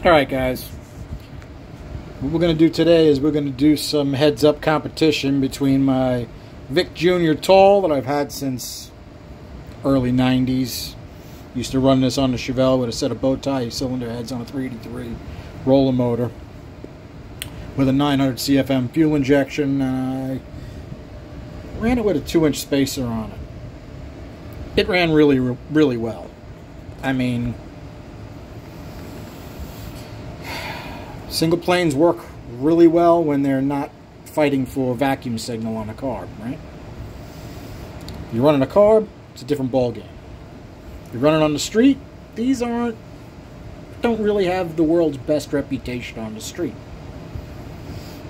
Alright guys, what we're going to do today is we're going to do some heads-up competition between my Vic Jr. Tall that I've had since early 90s. Used to run this on the Chevy with a set of bow tie cylinder heads on a 383 roller motor with a 900 CFM fuel injection. I ran it with a 2-inch spacer on it. It ran really well. I mean, single planes work really well when they're not fighting for a vacuum signal on a carb, right? If you're running a carb, it's a different ballgame. If you're running on the street, these don't really have the world's best reputation on the street.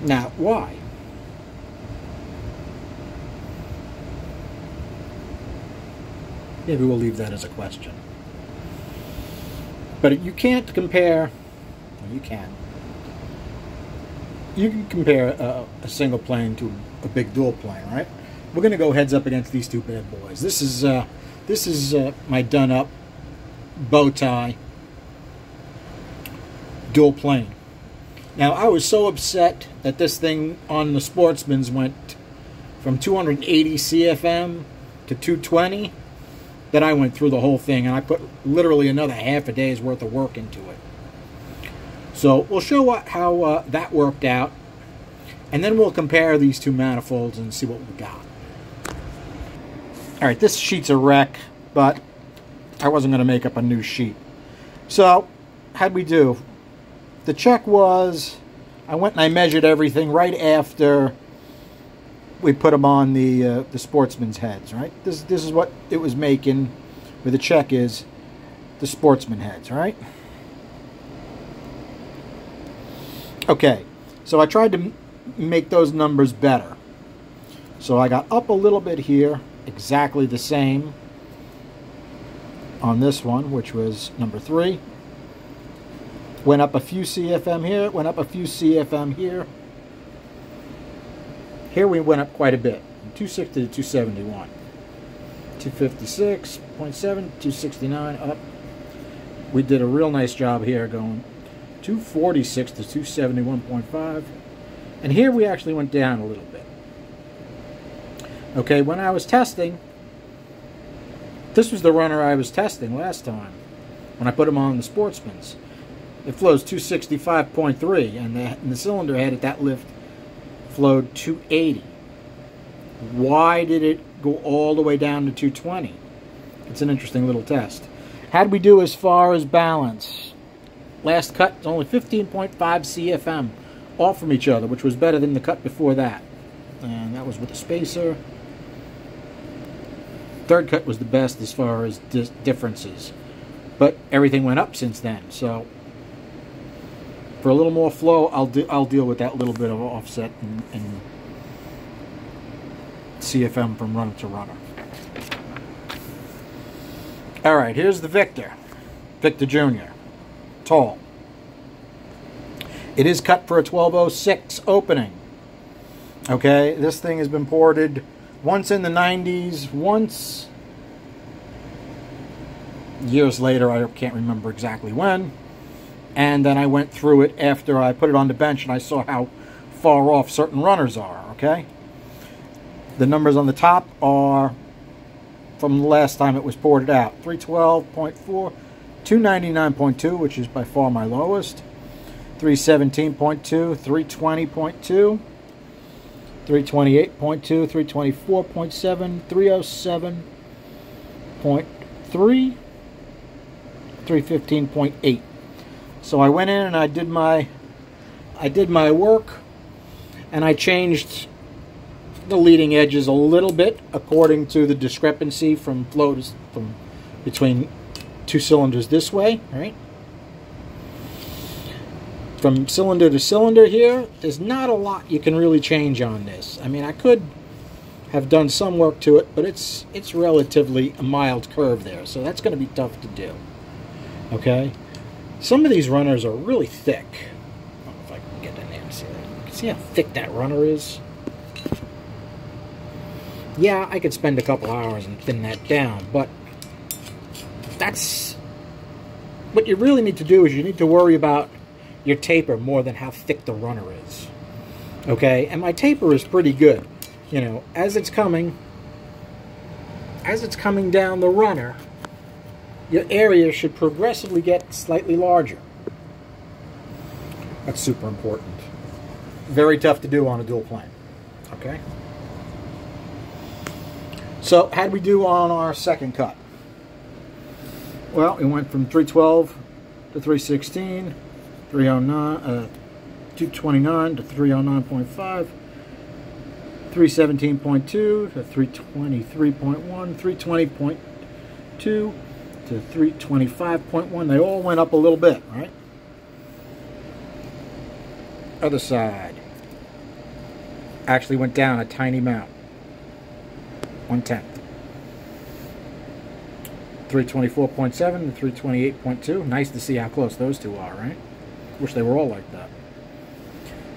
Now, why? Maybe we'll leave that as a question. But you can't compare, well, you can. You can compare a single plane to a big dual plane, right? We're going to go heads up against these two bad boys. This is my done-up bow tie dual plane. Now, I was so upset that this thing on the Sportsman's went from 280 CFM to 220 that I went through the whole thing, and I put literally another half a day's worth of work into it. So we'll show how that worked out, and then we'll compare these two manifolds and see what we got. Alright, this sheet's a wreck, but I wasn't going to make up a new sheet. So, how'd we do? The check was, I went and I measured everything right after we put them on the Sportsman's heads, right? This is what it was making, where the check is the Sportsman heads, right? Okay, so I tried to make those numbers better. So I got up a little bit here, exactly the same on this one, which was number 3. Went up a few CFM here, went up a few CFM here. Here we went up quite a bit, from 260 to 271. 256.7, 269 up. We did a real nice job here going 246 to 271.5. And here we actually went down a little bit. Okay, when I was testing, this was the runner I was testing last time when I put him on the Sportsman's. It flows 265.3, and the cylinder head at that lift flowed 280. Why did it go all the way down to 220? It's an interesting little test. How'd we do as far as balance? Last cut is only 15.5 CFM off from each other, which was better than the cut before that. And that was with the spacer. Third cut was the best as far as differences. But everything went up since then. So for a little more flow, I'll deal with that little bit of offset and CFM from runner to runner. Alright, here's the Victor Jr. Tall. It is cut for a 1206 opening. Okay, this thing has been ported once in the 90s, once years later, I can't remember exactly when. And then I went through it after I put it on the bench and I saw how far off certain runners are, okay? The numbers on the top are from the last time it was ported out. 312.4, 299.2, which is by far my lowest. 317.2, 320.2, 328.2, 324.7, 307.3, 315.8. So I went in and I did my work, and I changed the leading edges a little bit according to the discrepancy from between two cylinders this way, right? From cylinder to cylinder here, there's not a lot you can really change on this. I mean, I could have done some work to it, but it's relatively a mild curve there, so that's going to be tough to do. Okay? Some of these runners are really thick. I don't know if I can get in there and see that. You can see how thick that runner is? Yeah, I could spend a couple hours and thin that down, but that's what you really need to do is you need to worry about your taper more than how thick the runner is. Okay, and my taper is pretty good. You know, as it's coming down the runner, your area should progressively get slightly larger. That's super important. Very tough to do on a dual plane. Okay. So, how'd we do on our second cut? Well, we went from 312 to 316, 309, 229 to 309.5, 317.2 to 323.1, 320.2 to 325.1. They all went up a little bit, right? Other side. Actually went down a tiny amount. 1/10. 324.7 to 328.2. Nice to see how close those two are, right? Wish they were all like that.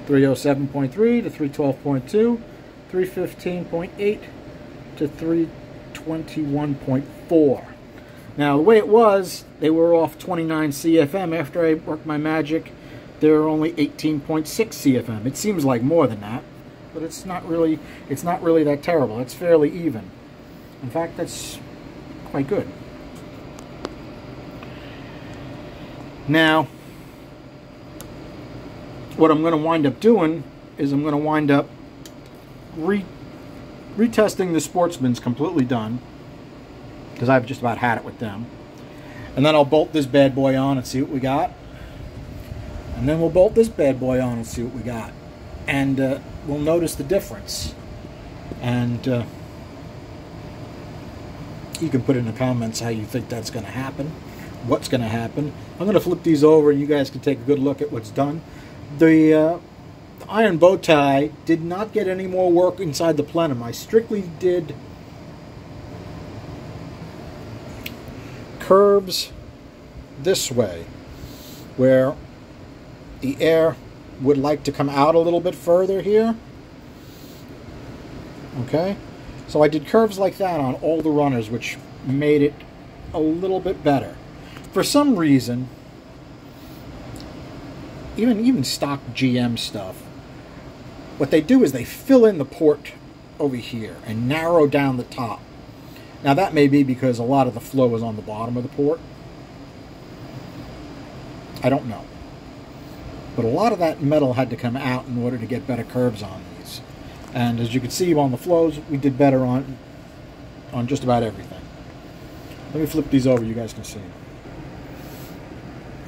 307.3 to 312.2. 315.8 to 321.4. Now, the way it was, they were off 29 CFM. After I worked my magic, they were only 18.6 CFM. It seems like more than that, but it's not really that terrible. It's fairly even. In fact, that's quite good. Now, what I'm going to wind up doing is I'm going to wind up retesting the Sportsman's completely done, because I've just about had it with them. And then I'll bolt this bad boy on and see what we got. And then we'll bolt this bad boy on and see what we got. And we'll notice the difference. And you can put in the comments how you think that's going to happen, what's going to happen. I'm going to flip these over and you guys can take a good look at what's done. The iron bow tie did not get any more work inside the plenum. I strictly did curves this way, where the air would like to come out a little bit further here. Okay, so I did curves like that on all the runners, which made it a little bit better. For some reason, even stock GM stuff, what they do is they fill in the port over here and narrow down the top. Now that may be because a lot of the flow is on the bottom of the port. I don't know. But a lot of that metal had to come out in order to get better curves on these. And as you can see on the flows, we did better on just about everything. Let me flip these over, you guys can see.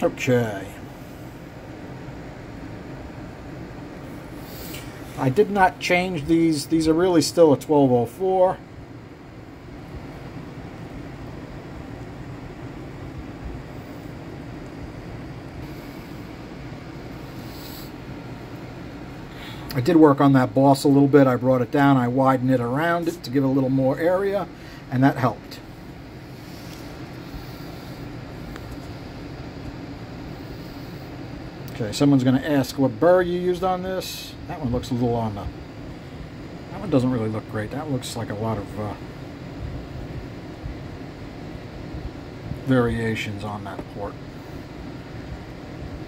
Okay. I did not change these. These are really still a 1204. I did work on that boss a little bit. I brought it down. I widened it around it to give it a little more area, and that helped. Okay, someone's going to ask what burr you used on this. That one looks a little on the... That one doesn't really look great. That looks like a lot of variations on that port.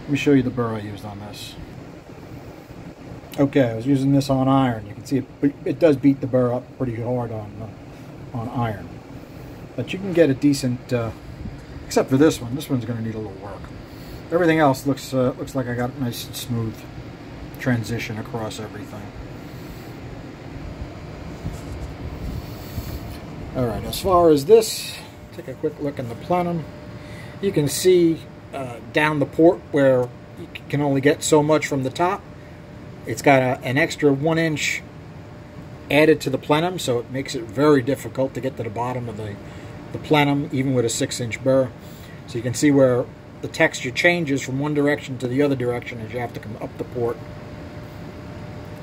Let me show you the burr I used on this. Okay, I was using this on iron. You can see it does beat the burr up pretty hard on iron. But you can get a decent, except for this one. This one's going to need a little work. Everything else looks like I got a nice and smooth transition across everything. Alright, as far as this, take a quick look in the plenum. You can see down the port where you can only get so much from the top. It's got an extra 1 inch added to the plenum, so it makes it very difficult to get to the bottom of the plenum, even with a 6-inch burr. So you can see where the texture changes from one direction to the other direction as you have to come up the port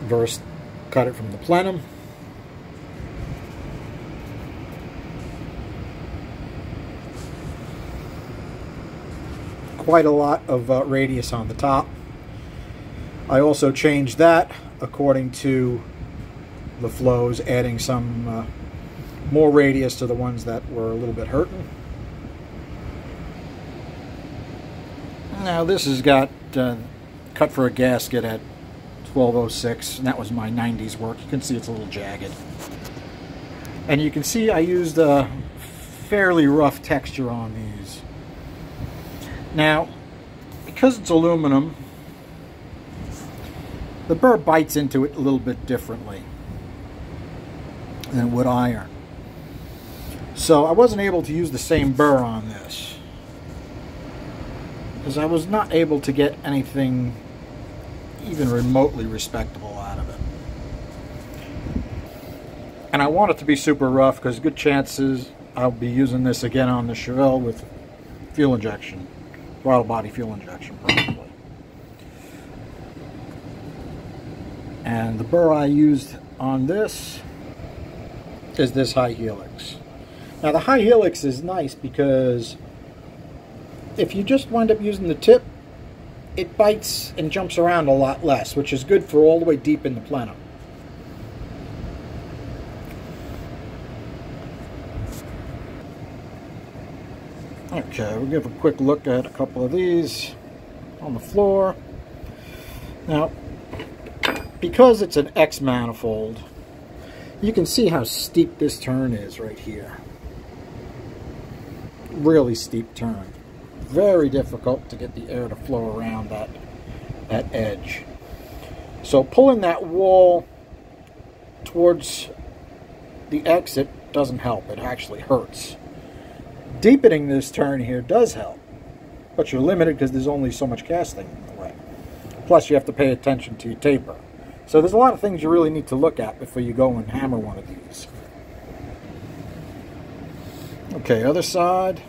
versus cut it from the plenum. Quite a lot of radius on the top. I also changed that according to the flows, adding some more radius to the ones that were a little bit hurting. Now this has got cut for a gasket at 1206, and that was my 90s work. You can see it's a little jagged. And you can see I used a fairly rough texture on these. Now, because it's aluminum, the burr bites into it a little bit differently than wood iron. So I wasn't able to use the same burr on this, because I was not able to get anything even remotely respectable out of it. And I want it to be super rough, because good chances I'll be using this again on the Chevelle with fuel injection, throttle body fuel injection probably. And the burr I used on this is this high helix. Now the high helix is nice because if you just wind up using the tip, it bites and jumps around a lot less, which is good for all the way deep in the plenum. Okay, we'll give a quick look at a couple of these on the floor. Now, because it's an X manifold, you can see how steep this turn is right here. Really steep turn. Very difficult to get the air to flow around that edge. So pulling that wall towards the exit doesn't help. It actually hurts. Deepening this turn here does help, but you're limited because there's only so much casting in the way. Plus you have to pay attention to your taper. So there's a lot of things you really need to look at before you go and hammer one of these. Okay, other side.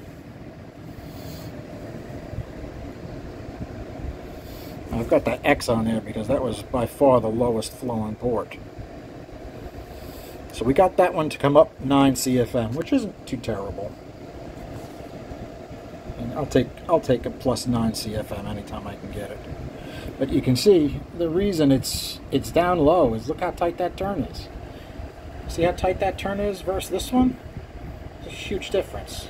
I've got that X on there because that was by far the lowest flowing port. So we got that one to come up 9 CFM, which isn't too terrible. And I'll take a plus 9 CFM anytime I can get it. But you can see the reason it's down low is look how tight that turn is. See how tight that turn is versus this one? It's a huge difference.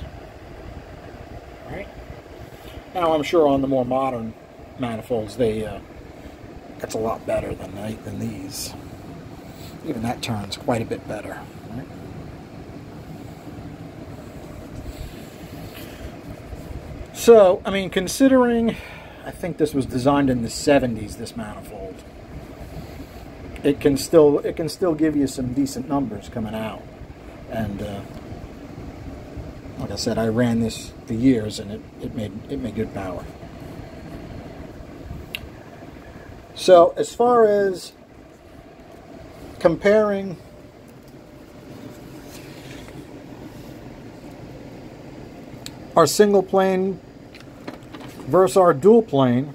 Right? Now I'm sure on the more modern manifolds that's a lot better than these. Even that turn's quite a bit better. Right? So, I mean, considering I think this was designed in the 70s, this manifold, it can still give you some decent numbers coming out. And like I said, I ran this for years, and it made good power. So as far as comparing our single plane versus our dual plane,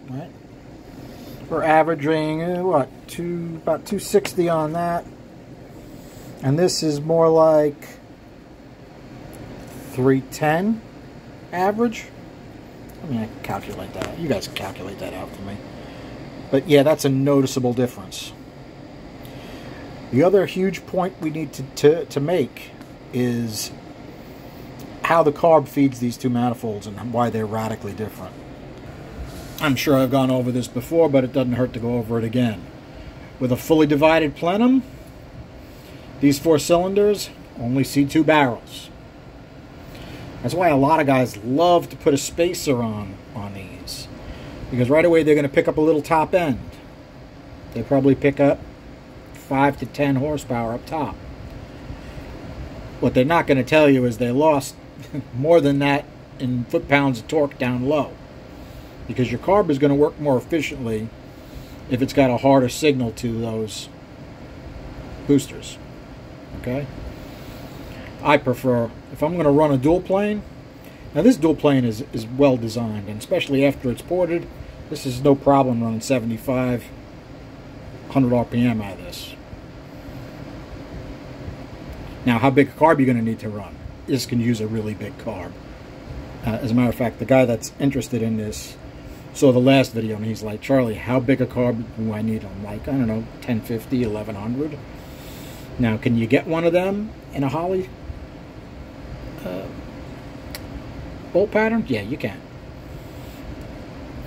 right? We're averaging what, about 260 on that, and this is more like 310 average. I mean, I can calculate that. You guys can calculate that out for me. But yeah, that's a noticeable difference. The other huge point we need to make is how the carb feeds these two manifolds and why they're radically different. I'm sure I've gone over this before, but it doesn't hurt to go over it again. With a fully divided plenum, these 4 cylinders only see 2 barrels. That's why a lot of guys love to put a spacer on these, because right away they're going to pick up a little top end. They probably pick up 5 to 10 horsepower up top. What they're not going to tell you is they lost more than that in foot-pounds of torque down low, because your carb is going to work more efficiently if it's got a harder signal to those boosters. Okay? I prefer, if I'm going to run a dual plane, now this dual plane is well designed, and especially after it's ported, this is no problem running 75, 100 RPM out of this. Now, how big a carb you're going to need to run? This can use a really big carb. As a matter of fact, the guy that's interested in this saw the last video, and he's like, Charlie, how big a carb do I need? I'm like, I don't know, 1050, 1100. Now, can you get one of them in a Holly bolt pattern? Yeah, you can.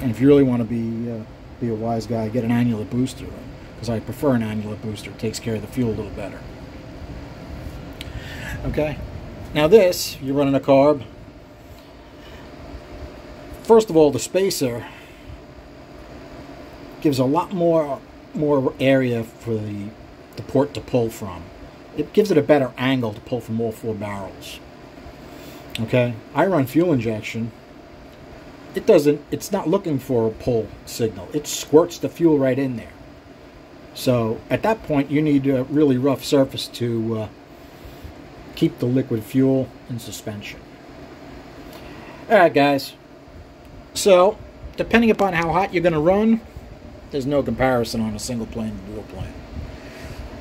And if you really want to be be a wise guy, get an annular booster, because I prefer an annular booster. It takes care of the fuel a little better. Okay, now this, you're running a carb. First of all, the spacer gives a lot more area for the port to pull from. It gives it a better angle to pull from all 4 barrels. Okay, I run fuel injection. It's not looking for a pull signal. It squirts the fuel right in there. So at that point, you need a really rough surface to keep the liquid fuel in suspension. Alright guys, so depending upon how hot you're going to run, there's no comparison on a single plane and dual plane.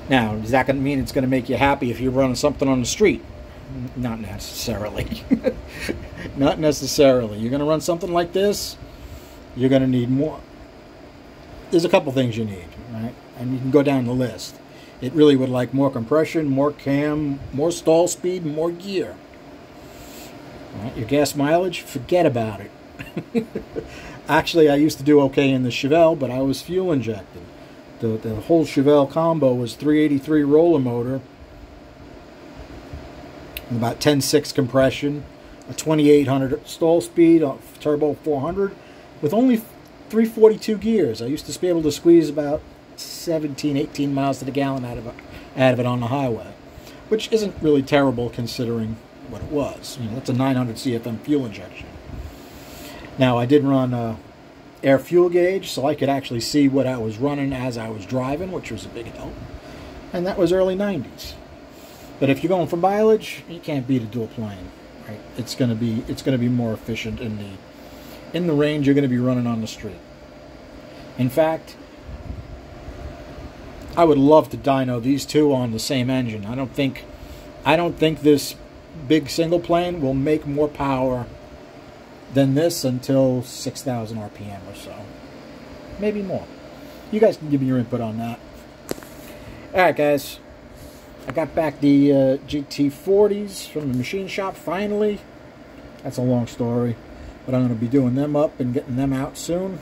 Now, is that going to mean it's going to make you happy if you're running something on the street? Not necessarily. Not necessarily. You're going to run something like this, you're going to need more. There's a couple things you need, right? And you can go down the list. It really would like more compression, more cam, more stall speed, more gear. Right? Your gas mileage, forget about it. Actually, I used to do okay in the Chevy, but I was fuel injected. The whole Chevy combo was 383 roller motor, about 10.6 compression, a 2800 stall speed, a turbo 400, with only 342 gears. I used to be able to squeeze about 17, 18 miles to the gallon out of it on the highway, which isn't really terrible considering what it was. You know, that's a 900 CFM fuel injection. Now, I did run air fuel gauge, so I could actually see what I was running as I was driving, which was a big help. And that was early 90s. But if you're going for mileage, you can't beat a dual plane. Right? It's gonna be more efficient in the range you're gonna be running on the street. In fact, I would love to dyno these two on the same engine. I don't think this big single plane will make more power than this until 6,000 RPM or so. Maybe more. You guys can give me your input on that. Alright guys, I got back the GT40s from the machine shop finally. That's a long story, but I'm going to be doing them up and getting them out soon.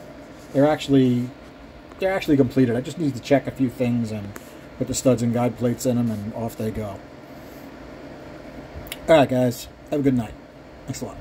They're actually completed. I just need to check a few things and put the studs and guide plates in them, and off they go. Alright guys, have a good night. Thanks a lot.